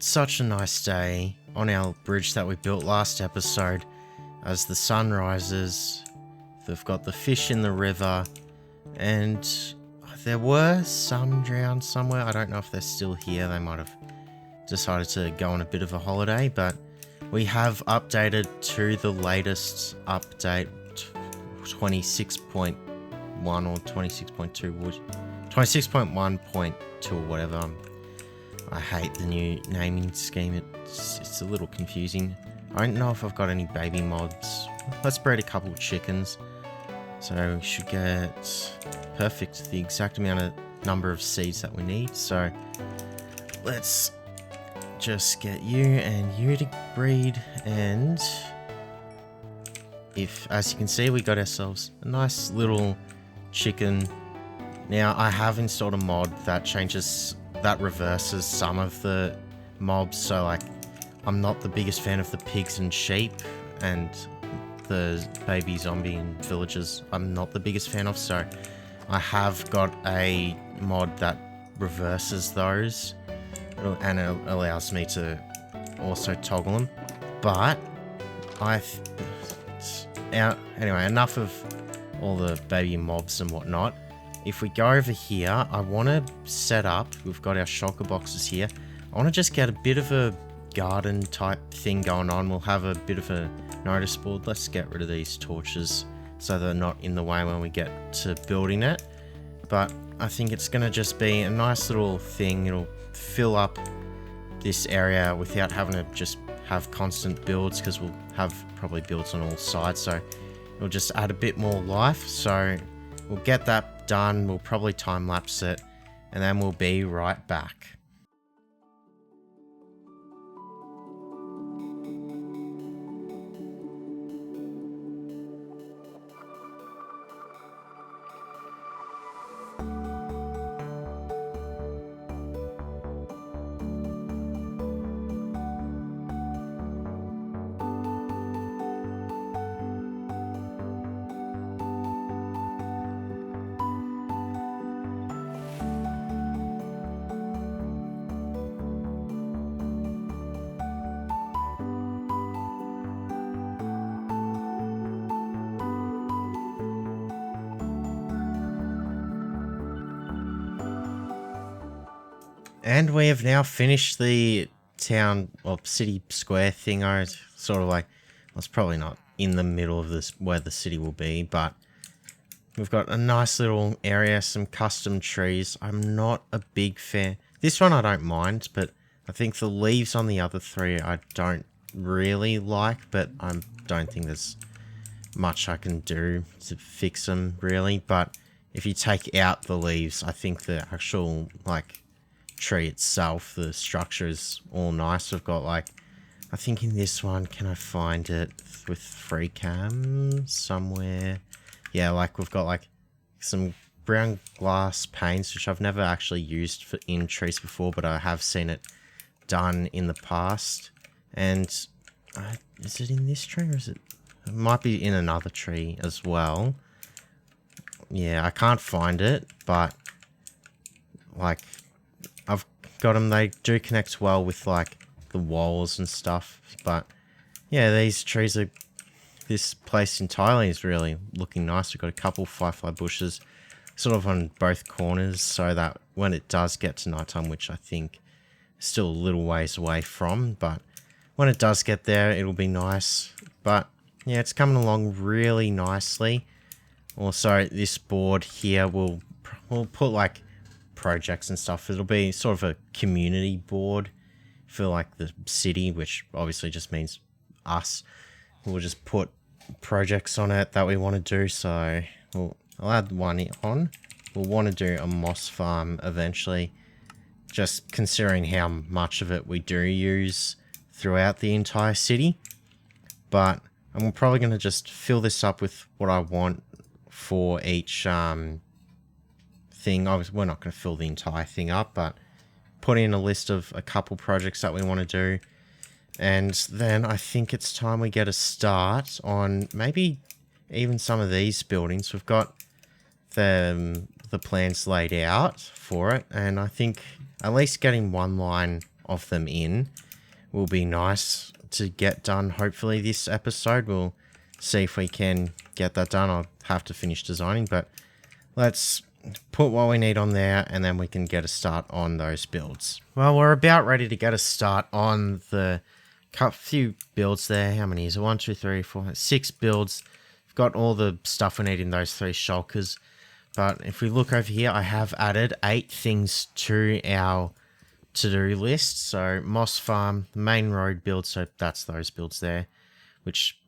It's such a nice day on our bridge that we built last episode. As the sun rises, they've got the fish in the river, and there were some drowned somewhere. I don't know if they're still here. They might have decided to go on a bit of a holiday, but we have updated to the latest update, 26.1 or 26.2, 26.1.2 or whatever. I hate the new naming scheme. It's a little confusing. I don't know if I've got any baby mods. Let's breed a couple chickens. So we should get perfect, the exact amount of number of seeds that we need. So let's just get you and you to breed, and if, as you can see, we got ourselves a nice little chicken. Now I have installed a mod that reverses some of the mobs, so like I'm not the biggest fan of the pigs and sheep, and the baby zombie and villagers I'm not the biggest fan of, so I have got a mod that reverses those, and it allows me to also toggle them. But anyway, enough of all the baby mobs and whatnot. If we go over here, I want to set up, we've got our shulker boxes here. I want to just get a bit of a garden type thing going on. We'll have a bit of a notice board. Let's get rid of these torches so they're not in the way when we get to building it. But I think it's going to just be a nice little thing. It'll fill up this area without having to just have constant builds, because we'll have probably builds on all sides. So it'll just add a bit more life. So we'll get that done. We'll probably time lapse it, and then we'll be right back. And we have now finished the town or city square thing. I was sort of like, well, it's probably not in the middle of this where the city will be, but we've got a nice little area, some custom trees. I'm not a big fan. This one I don't mind, but I think the leaves on the other three I don't really like, but I don't think there's much I can do to fix them really. But if you take out the leaves, I think the actual like tree itself, the structure is all nice. We've got like, I think in this one, can I find it with free cam somewhere? Yeah, like we've got like some brown glass panes, which I've never actually used in trees before, but I have seen it done in the past. And is it in this tree, or is it might be in another tree as well? Yeah, I can't find it, but like I've got them. They do connect well with like the walls and stuff. But yeah, these trees are, this place entirely is really looking nice. We've got a couple firefly bushes sort of on both corners, so that when it does get to nighttime, which I think is still a little ways away from, but when it does get there, it'll be nice. But yeah, it's coming along really nicely. Also, this board here we'll put like projects and stuff. It'll be sort of a community board for like the city, which obviously just means us. We'll just put projects on it that we want to do. So I'll add one on. We'll want to do a moss farm eventually, just considering how much of it we do use throughout the entire city. But I'm probably going to just fill this up with what I want for each thing. Obviously, we're not going to fill the entire thing up, but put in a list of a couple projects that we want to do. And then I think it's time we get a start on maybe even some of these buildings. We've got the plans laid out for it, and I think at least getting one line of them in will be nice to get done. Hopefully this episode, we'll see if we can get that done. I'll have to finish designing, but let's put what we need on there and then we can get a start on those builds. Well, we're about ready to get a start on the few builds there. How many is it? 1, 2, 3, 4, 6 builds. We've got all the stuff we need in those 3 shulkers. But if we look over here, I have added 8 things to our to-do list. So Moss Farm, the main road build, so that's those builds there, which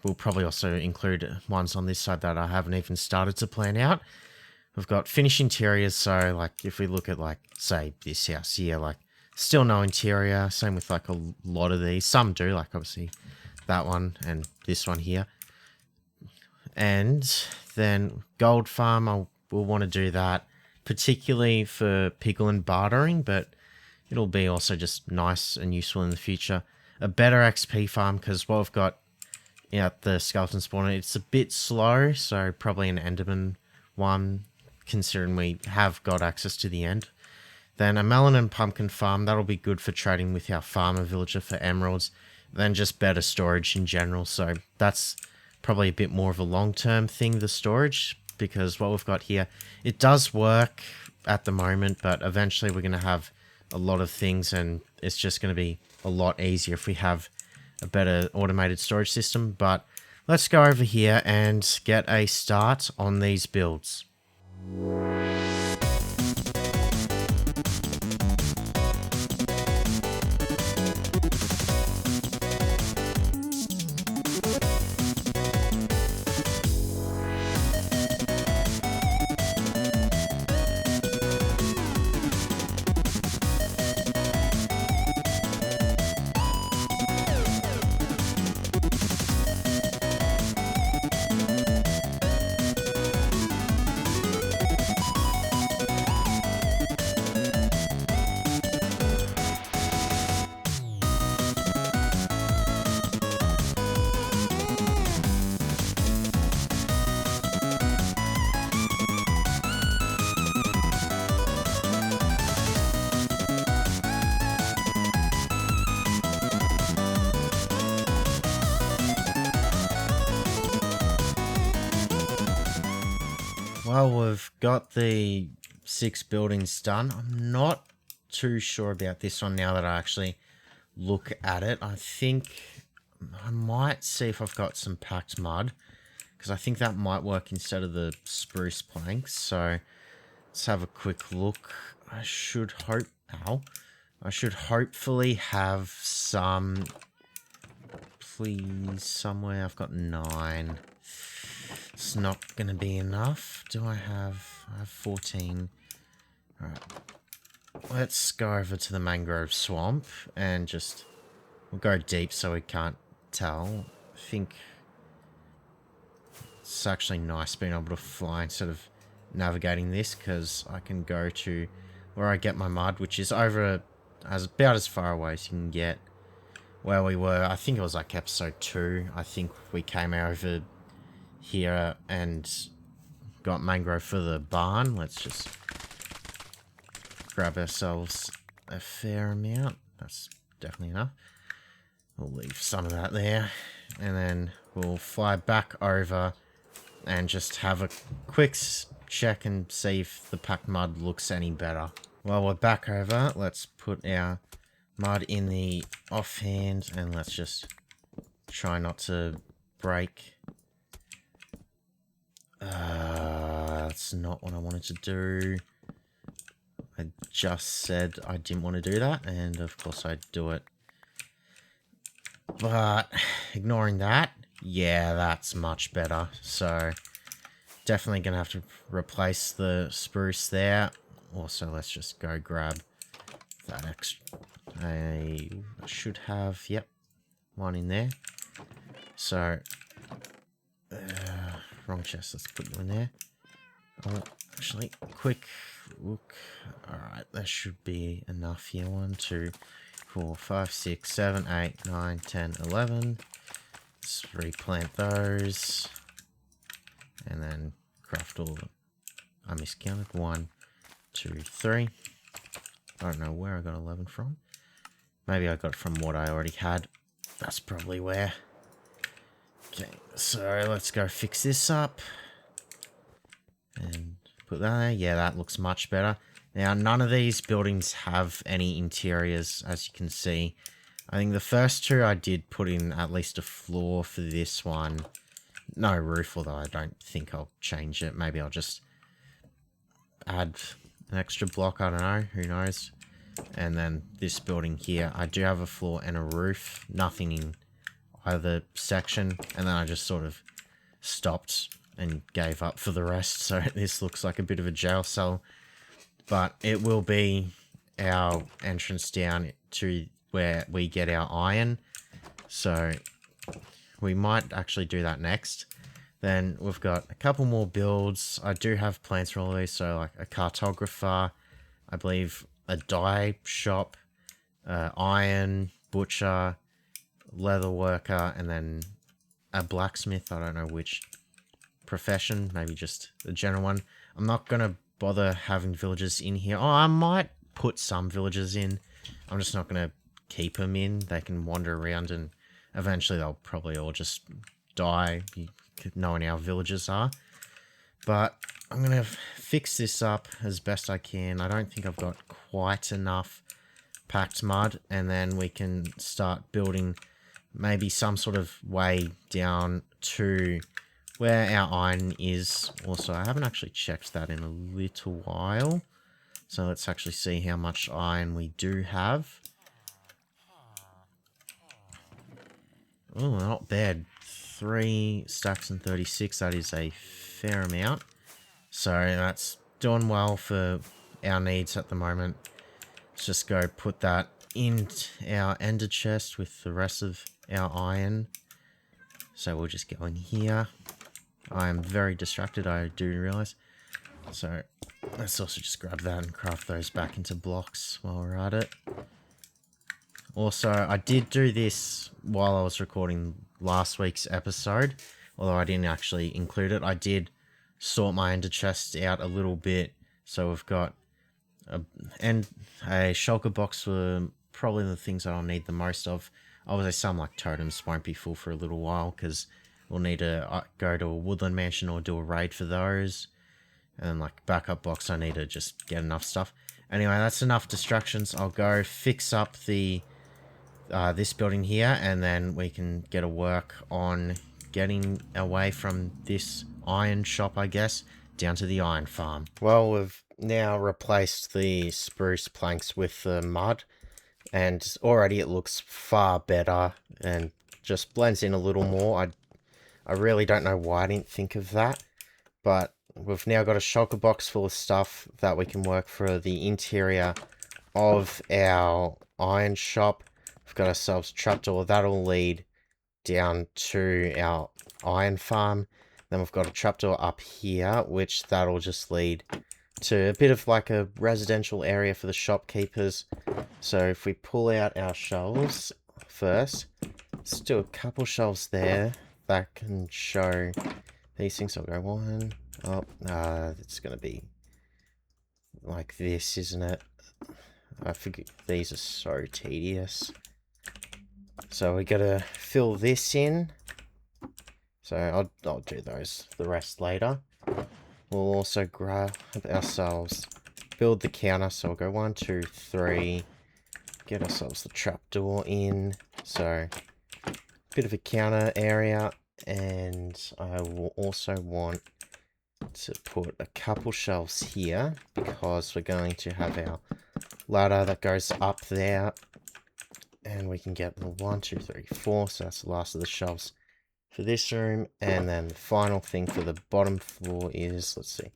will probably also include ones on this side that I haven't even started to plan out. We've got finish interiors, so like if we look at like, say, this house here, like still no interior, same with like a lot of these. Some do, like obviously that one and this one here. And then Gold Farm, we'll want to do that, particularly for pickle and bartering, but it'll be also just nice and useful in the future. A better XP farm, because what we've got at the skeleton spawner, it's a bit slow, so probably an Enderman one, considering we have got access to the end. Then a melon and pumpkin farm, that'll be good for trading with our farmer villager for emeralds. Then just better storage in general, so that's probably a bit more of a long-term thing, the storage, because what we've got here, it does work at the moment, but eventually we're going to have a lot of things and it's just going to be a lot easier if we have a better automated storage system. But let's go over here and get a start on these builds. Well, we've got the 6 buildings done. I'm not too sure about this one now that I actually look at it. I think I might see if I've got some packed mud, because I think that might work instead of the spruce planks. So let's have a quick look. I should hopefully have some, please, somewhere. I've got 9. It's not going to be enough. I have 14. Alright. Let's go over to the mangrove swamp and just, we'll go deep so we can't tell. I think it's actually nice being able to fly instead of navigating this, because I can go to where I get my mud, which is over about as far away as you can get. Where we were, I think it was like episode 2. I think we came over here and got mangrove for the barn. Let's just grab ourselves a fair amount. That's definitely enough. We'll leave some of that there, and then we'll fly back over and just have a quick check and see if the packed mud looks any better. While we're back over, let's put our mud in the offhand and let's just try not to break. That's not what I wanted to do. I just said I didn't want to do that, and of course I do it. But ignoring that, yeah, that's much better. So definitely gonna have to replace the spruce there. Also, let's just go grab that extra. I should have, yep, one in there. So wrong chest, let's put you in there. Oh, actually, quick look. Alright, that should be enough here. 1, 2, 4, 5, 6, 7, 8, 9, 10, 11. Let's replant those. And then craft all of them. I miscounted. 1, 2, 3. I don't know where I got 11 from. Maybe I got it from what I already had. That's probably where. Okay, so let's go fix this up. And put that there. Yeah, that looks much better. Now, none of these buildings have any interiors, as you can see. I think the first two I did put in at least a floor for this one. No roof, although I don't think I'll change it. Maybe I'll just add an extra block, I don't know, who knows. And then this building here, I do have a floor and a roof, nothing in either section, and then I just sort of stopped and gave up for the rest, so this looks like a bit of a jail cell. But it will be our entrance down to where we get our iron, so we might actually do that next. Then we've got a couple more builds. I do have plans for all of these, so like a cartographer, I believe a dye shop, iron, butcher, leather worker, and then a blacksmith. I don't know which profession, maybe just the general one. I'm not going to bother having villagers in here. Oh, I might put some villagers in. I'm just not going to keep them in. They can wander around and eventually they'll probably all just die, knowing how villagers are. But I'm going to fix this up as best I can. I don't think I've got quite enough packed mud, and then we can start building maybe some sort of way down to where our iron is. Also, I haven't actually checked that in a little while. So let's actually see how much iron we do have. Oh, not bad. 3 stacks and 36. That is a fair amount. So that's doing well for our needs at the moment. Let's just go put that in our ender chest with the rest of our iron. So we'll just go in here. I am very distracted, I do realise. So let's also just grab that and craft those back into blocks while we're at it. Also, I did do this while I was recording last week's episode, although I didn't actually include it. I did sort my ender chest out a little bit, so we've got a shulker box for probably the things that I'll need the most of. Obviously, some like totems won't be full for a little while because we'll need to go to a woodland mansion or do a raid for those. And then like backup box, I need to just get enough stuff. Anyway, that's enough distractions. I'll go fix up the this building here, and then we can get to work on getting away from this iron shop, I guess, down to the iron farm. Well, we've now replaced the spruce planks with the mud, and already it looks far better and just blends in a little more. I really don't know why I didn't think of that, but we've now got a shulker box full of stuff that we can work for the interior of our iron shop. We've got ourselves a trapdoor that'll lead down to our iron farm. Then we've got a trapdoor up here, which that'll just lead to a bit of like a residential area for the shopkeepers. So if we pull out our shelves first, let's do a couple shelves there that can show these things. I'll go one. Oh, it's going to be like this, isn't it? I forget, these are so tedious. So we got to fill this in. So I'll do the rest later. We'll also grab ourselves, build the counter. So we'll go 1, 2, 3. Get ourselves the trapdoor in. So bit of a counter area, and I will also want to put a couple shelves here because we're going to have our ladder that goes up there, and we can get the 1, 2, 3, 4. So that's the last of the shelves for this room. And then the final thing for the bottom floor is, let's see,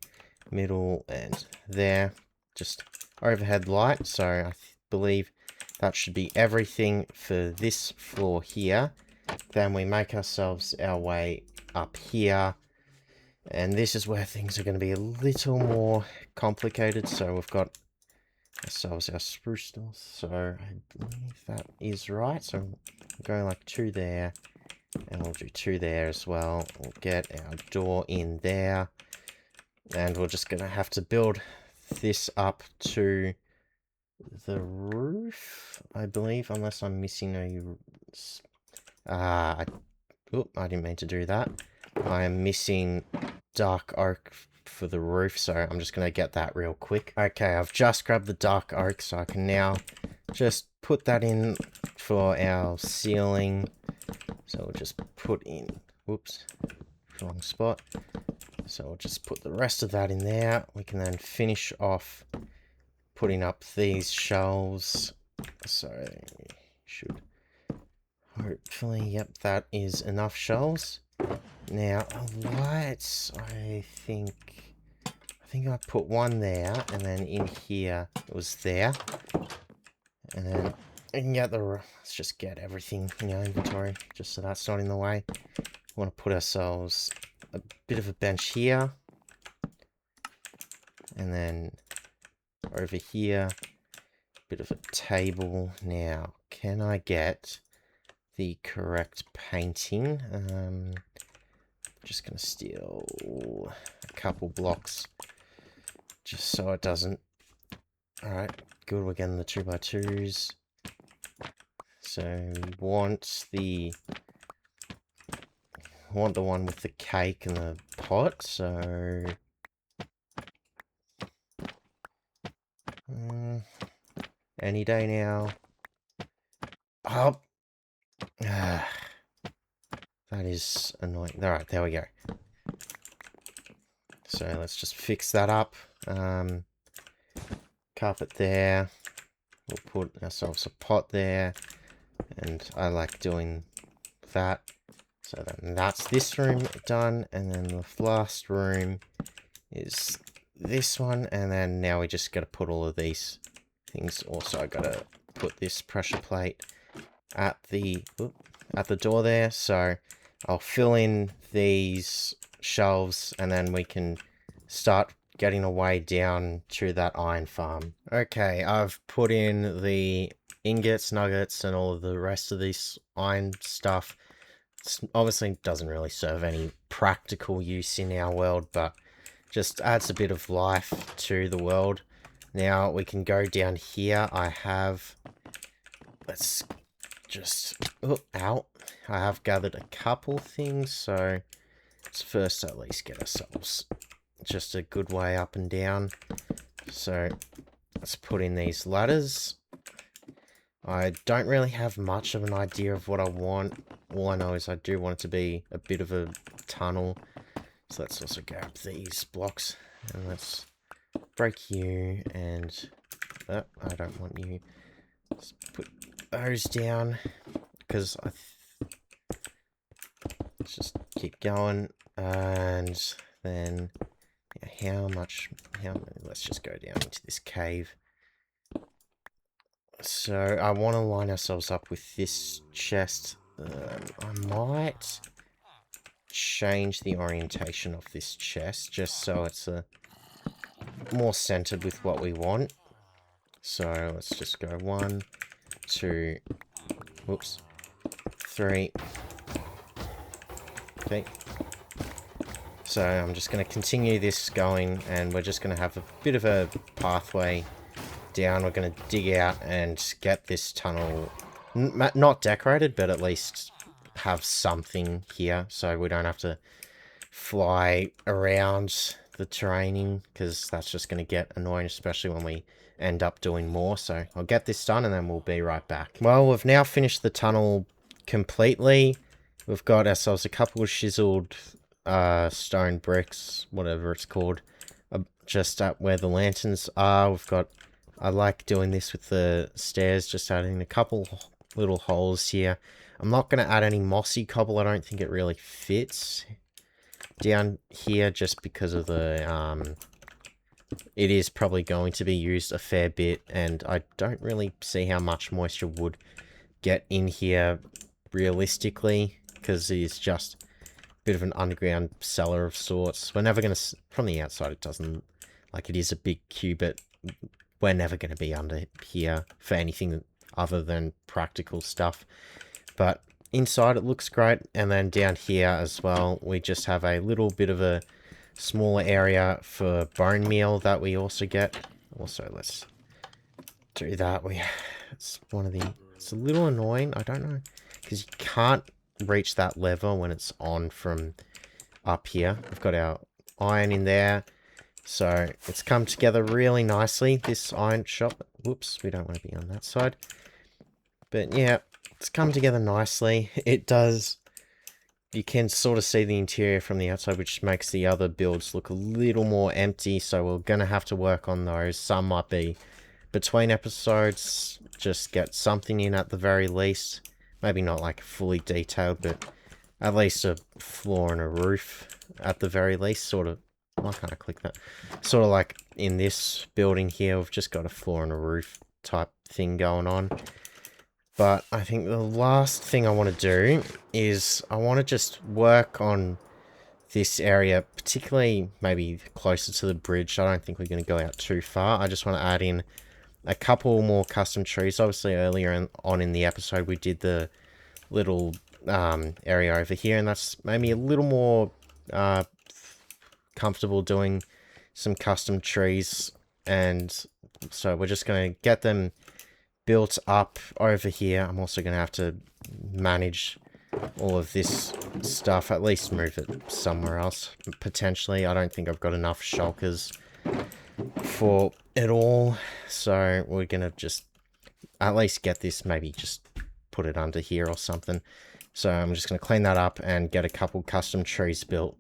middle and there, just overhead light. So I believe that should be everything for this floor here. Then we make ourselves our way up here, and this is where things are going to be a little more complicated. So we've got ourselves our spruce doors. So I believe that is right. So we're going like 2 there, and we'll do 2 there as well. We'll get our door in there, and we're just going to have to build this up to the roof, I believe, unless I'm missing a... I didn't mean to do that. I am missing dark oak for the roof, so I'm just going to get that real quick. Okay, I've just grabbed the dark oak, so I can now just put that in for our ceiling. So we'll just put in... Whoops, wrong spot. So we'll just put the rest of that in there. We can then finish off putting up these shelves. So should hopefully, yep, that is enough shelves. Now lights, I think I put one there, and then in here it was there, and then I can get the, let's just get everything in our inventory just so that's not in the way. We want to put ourselves a bit of a bench here, and then over here a bit of a table. Now can I get the correct painting? Just gonna steal a couple blocks just so it doesn't... Alright, good, we're getting the 2x2s. So we want the one with the cake and the pot, so any day now. Oh, that is annoying. Alright, there we go. So let's just fix that up. Carpet there. We'll put ourselves a pot there. And I like doing that. So then that's this room done. And then the last room is this one. And then now we just got to put all of these things. Also, I got to put this pressure plate at the door there. So I'll fill in these shelves and then we can start getting away down to that iron farm. Okay, I've put in the ingots, nuggets, and all of the rest of this iron stuff. It obviously doesn't really serve any practical use in our world, but just adds a bit of life to the world. Now we can go down here. I have... Let's just... Oh, ow. I have gathered a couple things, so let's first at least get ourselves just a good way up and down. So let's put in these ladders. I don't really have much of an idea of what I want. All I know is I do want it to be a bit of a tunnel. So let's also grab these blocks and let's break you and I don't want you. Let's put those down because let's just keep going. And then let's just go down into this cave. So I want to line ourselves up with this chest. I might change the orientation of this chest just so it's more centered with what we want. So let's just go 1, 2, whoops, 3. Okay. So I'm just going to continue this going, and we're just going to have a bit of a pathway down. We're going to dig out and get this tunnel not decorated, but at least have something here so we don't have to fly around the terrain, because that's just going to get annoying, especially when we end up doing more. So I'll get this done and then we'll be right back. Well, we've now finished the tunnel completely. We've got ourselves a couple of chiseled stone bricks, whatever it's called, just at where the lanterns are. We've got, I like doing this with the stairs, just adding a couple little holes here. I'm not going to add any mossy cobble. I don't think it really fits down here just because of the, it is probably going to be used a fair bit, and I don't really see how much moisture would get in here realistically, because it is just a bit of an underground cellar of sorts. We're never going to, from the outside it doesn't, like it is a big cube, but we're never going to be under here for anything other than practical stuff. But inside it looks great, and then down here as well, we just have a little bit of a smaller area for bone meal that we also get. Also, let's do that. It's one of the... It's a little annoying. I don't know. Because you can't reach that lever when it's on from up here. We've got our iron in there. So it's come together really nicely, this iron shop. Whoops, we don't want to be on that side. But yeah, it's come together nicely. It does... You can sort of see the interior from the outside, which makes the other builds look a little more empty. So we're going to have to work on those. Some might be between episodes. Just get something in at the very least. Maybe not like fully detailed, but at least a floor and a roof at the very least. Sort of... Why can't I click that? Sort of like in this building here, we've just got a floor and a roof type thing going on. But I think the last thing I want to do is I want to just work on this area, particularly maybe closer to the bridge. I don't think we're going to go out too far. I just want to add in a couple more custom trees. Obviously, earlier on in the episode, we did the little area over here, and that's made me a little more comfortable doing some custom trees. And so we're just going to get them built up over here. I'm also going to have to manage all of this stuff, at least move it somewhere else, potentially. I don't think I've got enough shulkers for it all, so we're going to just at least get this, maybe just put it under here or something. So I'm just going to clean that up and get a couple custom trees built.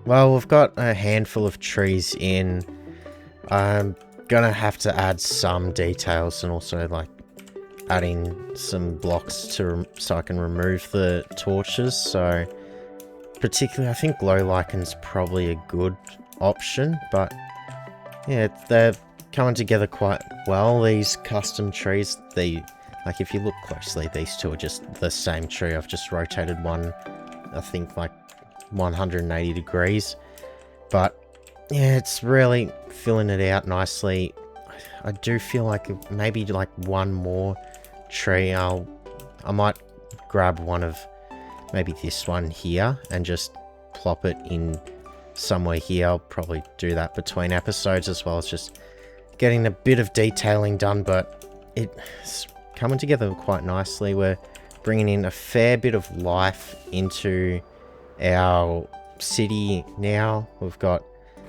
Well, we've got a handful of trees in. I'm gonna have to add some details and also like adding some blocks so I can remove the torches. So particularly, I think glow lichen's probably a good option, but yeah, they're coming together quite well. These custom trees, like if you look closely, these two are just the same tree. I've just rotated one, I think like 180 degrees, but yeah, it's really filling it out nicely. I do feel like maybe like one more tree. I might grab one of maybe this one here and just plop it in somewhere here. I'll probably do that between episodes, as well as just getting a bit of detailing done, but it's coming together quite nicely. We're bringing in a fair bit of life into our city now. We've got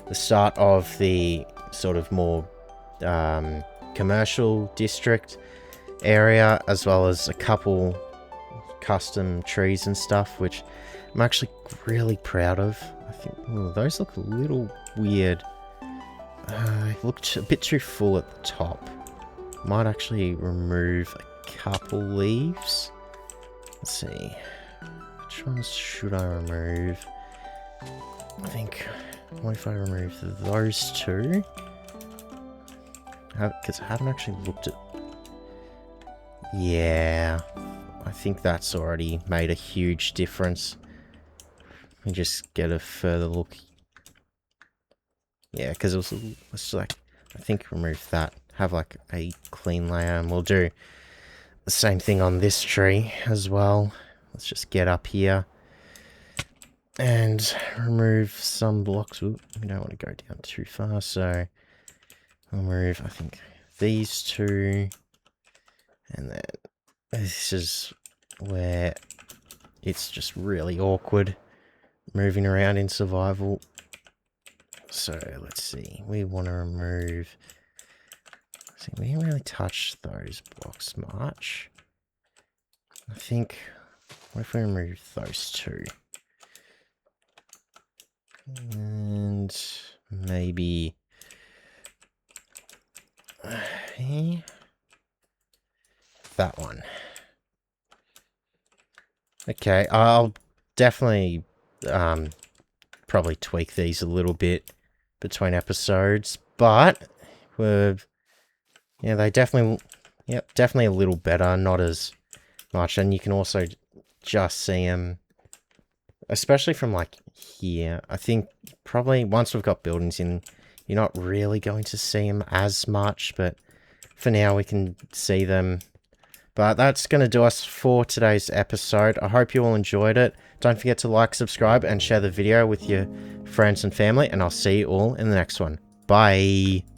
the start of the sort of more commercial district area, as well as a couple custom trees and stuff, which I'm actually really proud of. I think those look a little weird. Looked a bit too full at the top. Might actually remove a couple leaves. Let's see. Which ones should I remove? I think, what if I remove those two? Because I haven't actually looked at... Yeah, I think that's already made a huge difference. Let me just get a further look. Yeah, because let's like, I think remove that. Have like a clean layer, and we'll do the same thing on this tree as well. Let's just get up here and remove some blocks. Ooh, we don't want to go down too far, so I'll remove, I think, these two. And then this is where it's just really awkward moving around in survival. So let's see, we want to remove... See, we didn't really touch those blocks much. I think, what if we remove those two? And maybe... that one. Okay, I'll definitely probably tweak these a little bit between episodes, but yeah, they definitely, yep, definitely a little better, not as much, and you can also just see them, especially from like here. I think probably once we've got buildings in, you're not really going to see them as much, but for now we can see them. But that's going to do us for today's episode. I hope you all enjoyed it. Don't forget to like, subscribe, and share the video with your friends and family, and I'll see you all in the next one. Bye!